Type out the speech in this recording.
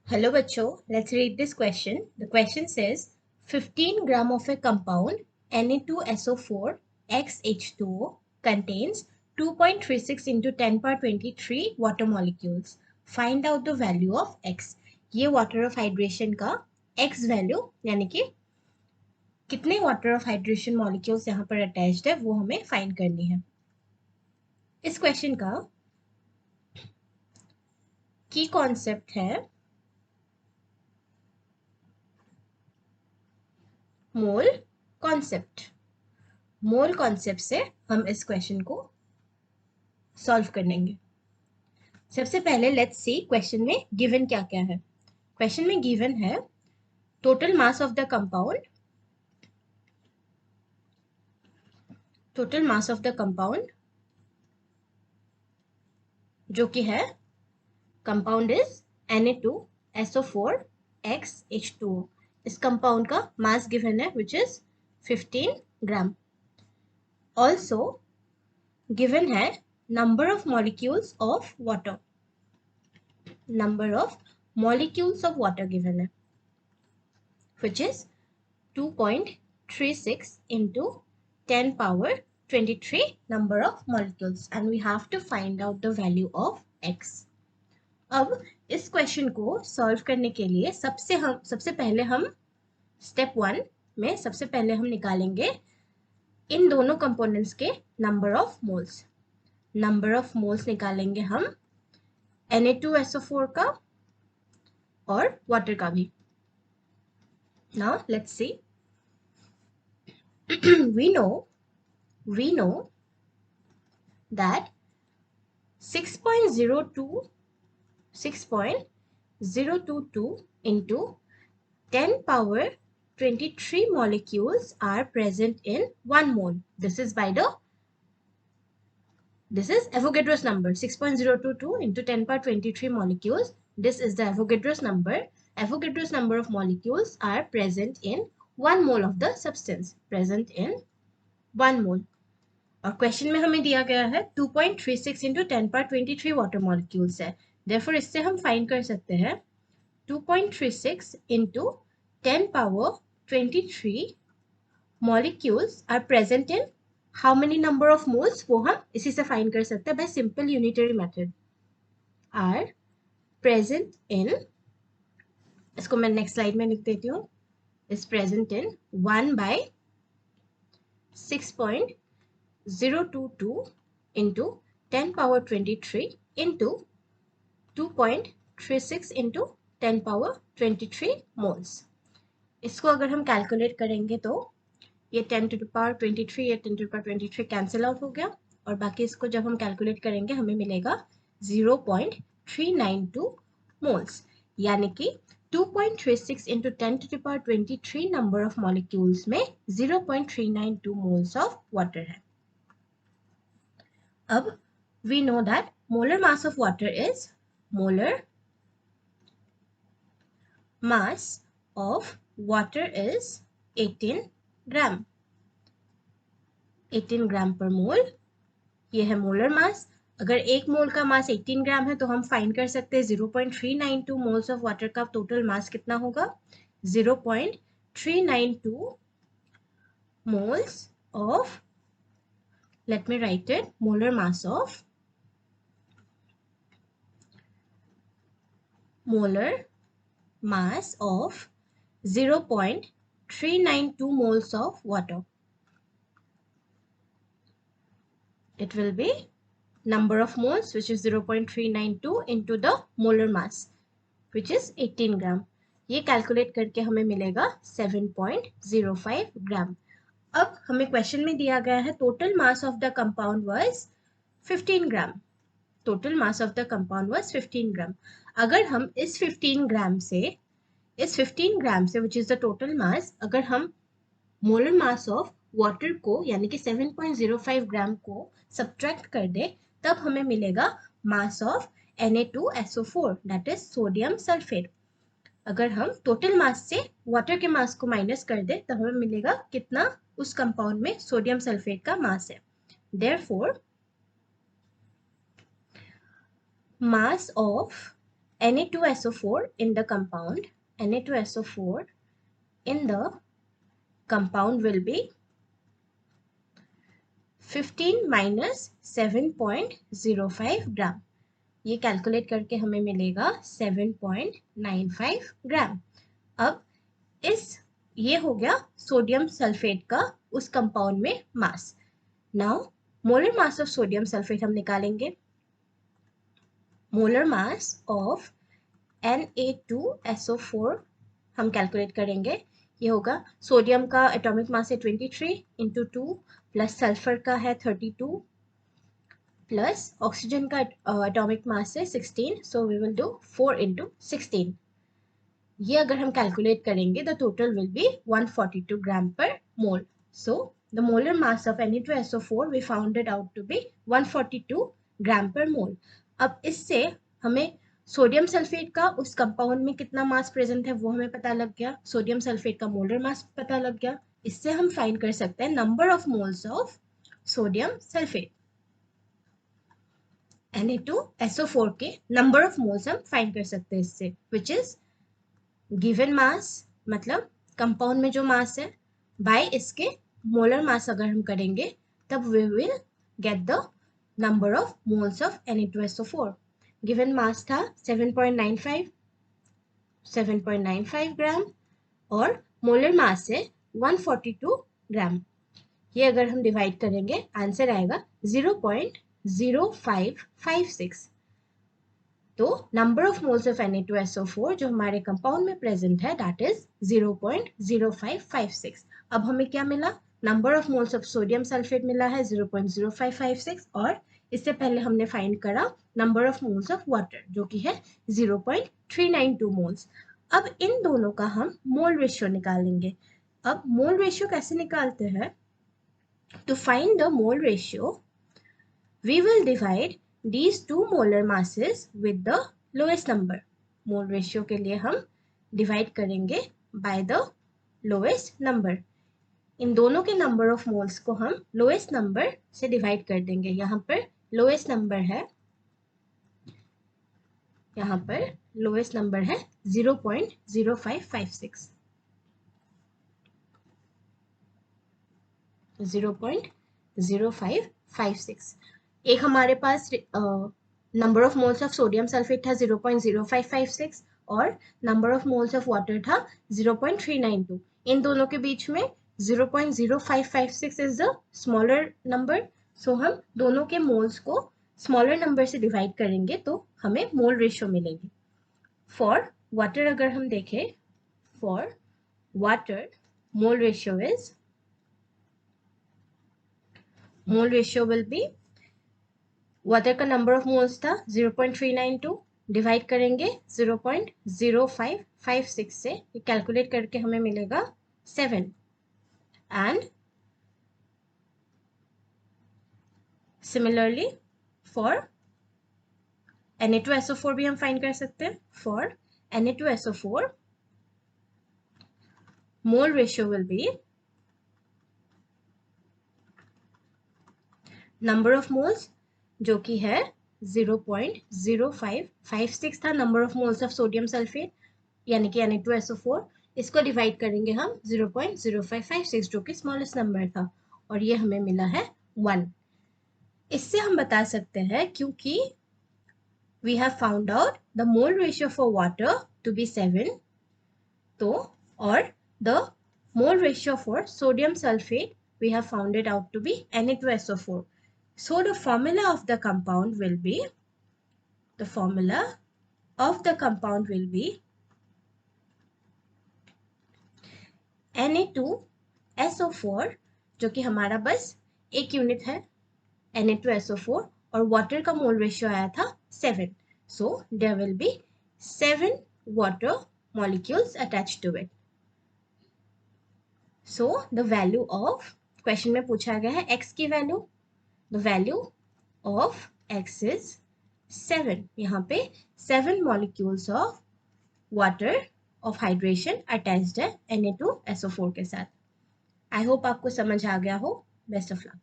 Hello bachcho, let's read this question. The question says 15 gram of a compound Na2SO4 XH2O contains 2.36 into 10 power 23 water molecules. Find out the value of X. ये water of hydration का X value यानी कि कितने water of hydration molecules यहाँ पर attached है वो हमें find करनी है. इस question का key concept है मोल कॉन्सेप्ट. मोल कॉन्सेप्ट से हम इस क्वेश्चन को सॉल्व करेंगे. सबसे पहले लेट्स सी क्वेश्चन में गिवन क्या क्या है. क्वेश्चन में गिवन है total mass of the compound. Total mass of the compound जो कि है कंपाउंड इज Na2SO4 XH2O. इस कंपाउंड का मास गिवन है which is 15 gram. Also given है number of molecules of water. Number of molecules of water given है which is 2.36 into 10 power 23 number of molecules and we have to find out the value of x. अब इस question को solve करने के लिए सबसे पहले हम स्टेप 1 में सबसे पहले हम निकालेंगे इन दोनों कंपोनेंट्स के number of moles. Number of moles निकालेंगे हम Na2SO4 का और वाटर का भी. Now let's see. we know that 6.022 into 10 power 23 molecules are present in 1 mole. This is Avogadro's number. 6.022 into 10 power 23 molecules. This is the Avogadro's number. Avogadro's number of molecules are present in 1 mole of the substance. Present in 1 mole. और question में हमें दिया गया है 2.36 into 10 power 23 water molecules है. Therefore इससे हम find कर सकते हैं 2.36 into 10 power 23 molecules are present in how many number of moles, वो हम इसी से फाइंड कर सकते हैं by simple unitary method. are present in, इसको मैं नेक्स्ट स्लाइड में लिख देती हूँ, is present in 1 by 6.022 into 10 power 23 into 2.36 into 10 power 23 moles. इसको अगर हम कैलकुलेट करेंगे तो ये 10 to the power 23 ये 10 to the power 23 cancel out हो गया और बाकी इसको जब हम कैलकुलेट करेंगे हमें मिलेगा 0.392 मोल्स. यानी कि 2.36 into 10 to the power 23 number of molecules में 0.392 moles of water है. अब we know that molar mass of water is molar mass of water is 18 gram. 18 gram per मोल ये है मोलर मास. अगर एक मोल का मास 18 ग्राम है तो हम फाइंड कर सकते हैं 0.392 मोल्स ऑफ वाटर का टोटल मास कितना होगा. 0.392 moles of, let me write it, molar mass of 0.392 moles of water. It will be number of moles which is 0.392 into the molar mass which is 18 ग्राम. ये calculate करके हमें मिलेगा 7.05 ग्राम. अब हमें question में दिया गया है total mass of the compound was 15 gram. Total mass of the compound was 15 ग्राम. अगर हम इस 15 ग्राम से which is the total mass, अगर हम मोलर मास ऑफ वाटर को यानी कि 7.05 ग्राम को सब्ट्रैक्ट कर दे तब हमें मिलेगा मास of Na2SO4 that is sodium sulphate. अगर हम टोटल मास से वाटर के मास को माइनस कर दे तो हमें मिलेगा कितना उस कंपाउंड में सोडियम सल्फेट का मास है. Therefore, mass of Na2SO4 in the compound, Na2SO4 in the compound will be 15 minus 7.05 ग्राम. ये कैलकुलेट करके हमें मिलेगा 7.95 ग्राम. अब ये हो गया सोडियम सल्फेट का उस कंपाउंड में mass. Now molar mass of sodium sulphate हम निकालेंगे. मोलर मास ऑफ Na2SO4 हम कैलकुलेट करेंगे. ये होगा सोडियम का एटॉमिक मास है 23 इंटू 2 प्लस सल्फर का है 32 प्लस ऑक्सीजन का एटॉमिक मास है 16. So we will do 4 into 16. ये अगर हम कैलकुलेट करेंगे the total will be 142 gram per mole. So the molar mass of Na2SO4 we founded out to be 142 gram per mole. अब इससे हमें sodium sulphate का उस कंपाउंड में कितना मास प्रेजेंट है वो हमें पता लग गया. सोडियम सल्फेट का मोलर मास पता लग गया. इससे हम फाइंड कर सकते हैं number of moles of sodium sulphate. Na2SO4 के नंबर ऑफ मोल्स हम फाइंड कर सकते हैं इससे, विच इज गिवन मास मतलब कंपाउंड में जो मास है बाय इसके मोलर मास अगर हम करेंगे तब we will get the number of moles of Na2SO4. Given mass था 7.95 ग्राम और मोलर मास है 142 ग्राम. ये अगर हम डिवाइड करेंगे आंसर आएगा 0.0556. तो number of moles of Na2SO4 जो हमारे कंपाउंड में प्रेजेंट है दैट इज 0.0556. अब हमें क्या मिला? Number of moles of sodium sulphate मिला है 0.0556 और इससे पहले हमने फाइंड करा number of moles of water जो कि है 0.392 मोल्स. अब इन दोनों का हम मोल रेशियो निकालेंगे. अब मोल रेशियो कैसे निकालते हैं? To find the mole ratio we will divide these two molar masses with the lowest number. Mole ratio के लिए हम डिवाइड करेंगे by the lowest number. इन दोनों के नंबर ऑफ मोल्स को हम लोएस्ट नंबर से डिवाइड कर देंगे. यहाँ पर लोएस्ट नंबर है 0.0556. 0.0556. एक हमारे पास number of moles of sodium sulphate था 0.0556 और number of moles of water था 0.392. इन दोनों के बीच में 0.0556 is the smaller number. So हम दोनों के मोल्स को स्मॉलर नंबर से डिवाइड करेंगे तो हमें मोल रेशियो मिलेगी. फॉर वाटर अगर हम देखें, for water mole ratio is mole ratio will be water का नंबर ऑफ मोल्स था 0.392 डिवाइड करेंगे 0.0556 से. ये कैलकुलेट करके हमें मिलेगा 7. एंड सिमिलरली फॉर Na2SO4 भी हम फाइंड कर सकते हैं. For Na2SO4 mole ratio will be number of moles जो कि है 0.0556 था number of moles of sodium sulphate यानी कि Na2SO4. इसको डिवाइड करेंगे हम 0.0556 जो कि स्मॉलेस्ट नंबर था और ये हमें मिला है 1. इससे हम बता सकते हैं क्योंकि we have found out the mole ratio for water to be 7 तो और the mole ratio for sodium sulfate we have found it out to be Na2SO4. So the formula of the compound will be Na2SO4 जो कि हमारा बस एक unit है Na2SO4 और water का मोल रेशियो आया था 7. So there will be 7 water molecules attached to it. So the value of question में पूछा गया है x की value. The value of x is 7. यहाँ पे 7 molecules of water of hydration attached है Na2SO4 के साथ. I hope आपको समझ आ गया हो. Best of luck.